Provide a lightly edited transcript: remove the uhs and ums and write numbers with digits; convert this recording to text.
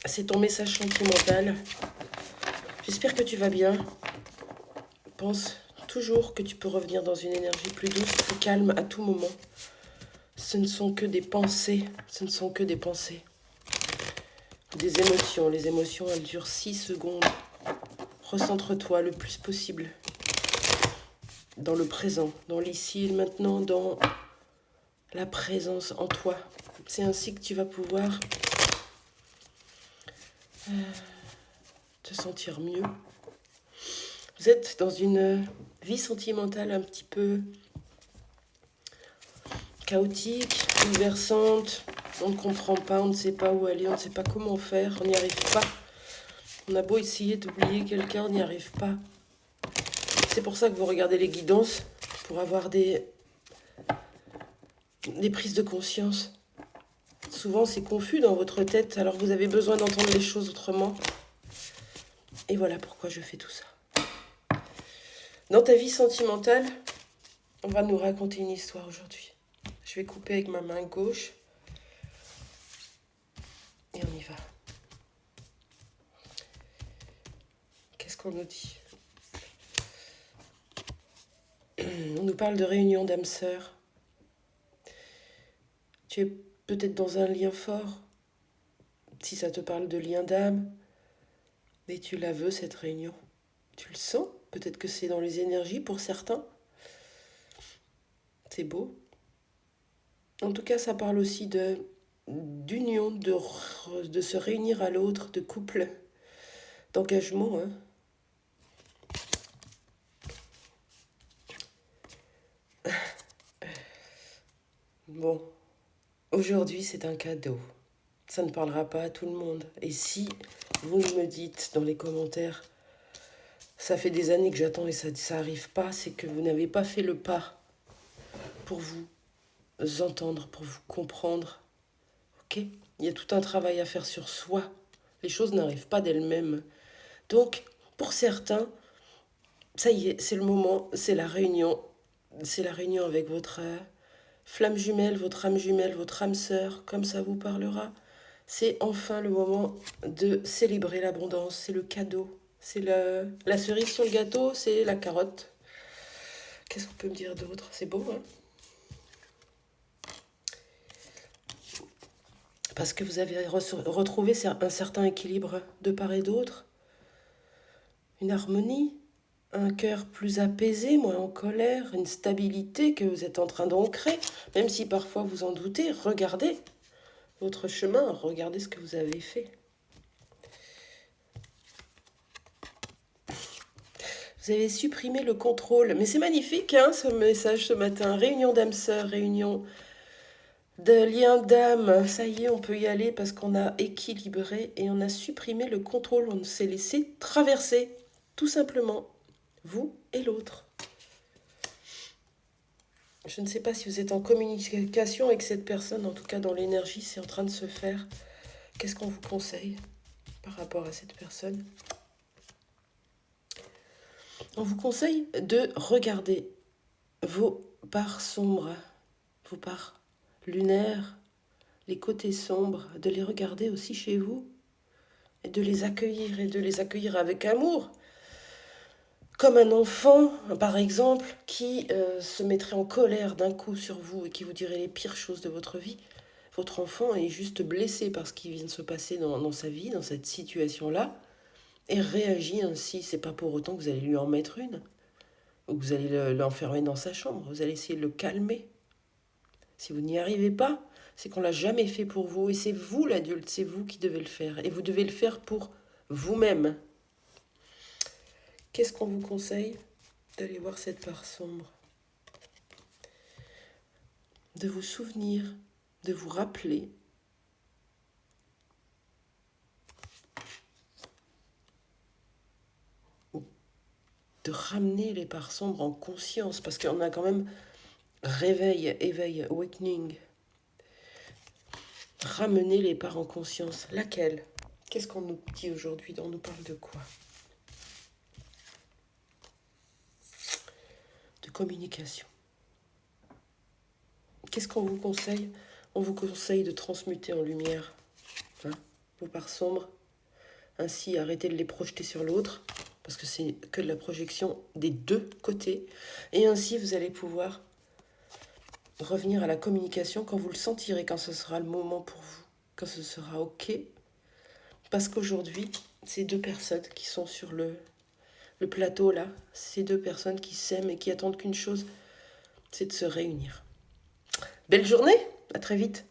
C'est ton message sentimental. J'espère que tu vas bien. Pense toujours que tu peux revenir dans une énergie plus douce, plus calme à tout moment. Ce ne sont que des pensées. Ce ne sont que des pensées. Des émotions. Les émotions, elles durent 6 secondes. Recentre-toi le plus possible dans le présent, dans l'ici et le maintenant, dans la présence en toi. C'est ainsi que tu vas pouvoir te sentir mieux. Vous êtes dans une vie sentimentale un petit peu chaotique, bouleversante. On ne comprend pas, on ne sait pas où aller, on ne sait pas comment faire, on n'y arrive pas. On a beau essayer d'oublier quelqu'un, on n'y arrive pas. C'est pour ça que vous regardez les guidances, pour avoir des prises de conscience. Souvent, c'est confus dans votre tête, alors vous avez besoin d'entendre les choses autrement. Et voilà pourquoi je fais tout ça. Dans ta vie sentimentale, on va nous raconter une histoire aujourd'hui. Je vais couper avec ma main gauche. Et on y va. Qu'est-ce qu'on nous dit ? On nous parle de réunion d'âmes sœurs. Tu es peut-être dans un lien fort. Si ça te parle de lien d'âme, mais tu la veux cette réunion. Tu le sens ? Peut-être que c'est dans les énergies pour certains. C'est beau. En tout cas, ça parle aussi d'union, de se réunir à l'autre, de couple, d'engagement. Bon, aujourd'hui, c'est un cadeau. Ça ne parlera pas à tout le monde. Et si vous me dites dans les commentaires, ça fait des années que j'attends et ça n'arrive pas, c'est que vous n'avez pas fait le pas pour vous entendre, pour vous comprendre. Ok ? Il y a tout un travail à faire sur soi. Les choses n'arrivent pas d'elles-mêmes. Donc, pour certains, ça y est, c'est le moment, c'est la réunion. C'est la réunion avec votre flamme jumelle, votre âme sœur, comme ça vous parlera. C'est enfin le moment de célébrer l'abondance, c'est le cadeau. C'est la cerise sur le gâteau, c'est la carotte. Qu'est-ce qu'on peut me dire d'autre ? C'est beau, hein ? Parce que vous avez retrouvé un certain équilibre de part et d'autre, une harmonie, un cœur plus apaisé, moins en colère, une stabilité que vous êtes en train d'ancrer, même si parfois vous en doutez. Regardez votre chemin, regardez ce que vous avez fait. Vous avez supprimé le contrôle. Mais c'est magnifique, hein, ce message ce matin. Réunion d'âmes sœurs, réunion de liens d'âme. Ça y est, on peut y aller parce qu'on a équilibré et on a supprimé le contrôle. On s'est laissé traverser, tout simplement, vous et l'autre. Je ne sais pas si vous êtes en communication avec cette personne. En tout cas, dans l'énergie, c'est en train de se faire. Qu'est-ce qu'on vous conseille par rapport à cette personne ? On vous conseille de regarder vos parts sombres, vos parts lunaires, les côtés sombres, de les regarder aussi chez vous et de les accueillir avec amour. Comme un enfant, par exemple, qui se mettrait en colère d'un coup sur vous et qui vous dirait les pires choses de votre vie. Votre enfant est juste blessé par ce qui vient de se passer dans sa vie, dans cette situation-là, et réagit ainsi. C'est pas pour autant que vous allez lui en mettre une, ou que vous allez l'enfermer dans sa chambre. Vous allez essayer de le calmer. Si vous n'y arrivez pas, c'est qu'on l'a jamais fait pour vous, et c'est vous l'adulte, c'est vous qui devez le faire, et vous devez le faire pour vous-même. Qu'est-ce qu'on vous conseille ? D'aller voir cette part sombre, de vous souvenir, de vous rappeler de ramener les parts sombres en conscience, parce qu'on a quand même éveil, awakening. Ramener les parts en conscience. Laquelle ? Qu'est-ce qu'on nous dit aujourd'hui ? On nous parle de quoi ? De communication. Qu'est-ce qu'on vous conseille ? On vous conseille de transmuter en lumière. vos parts sombres. Ainsi, arrêtez de les projeter sur l'autre, parce que c'est que de la projection des deux côtés. Et ainsi, vous allez pouvoir revenir à la communication quand vous le sentirez, quand ce sera le moment pour vous, quand ce sera OK. Parce qu'aujourd'hui, ces deux personnes qui sont sur le plateau là, ces deux personnes qui s'aiment et qui attendent qu'une chose, c'est de se réunir. Belle journée, à très vite.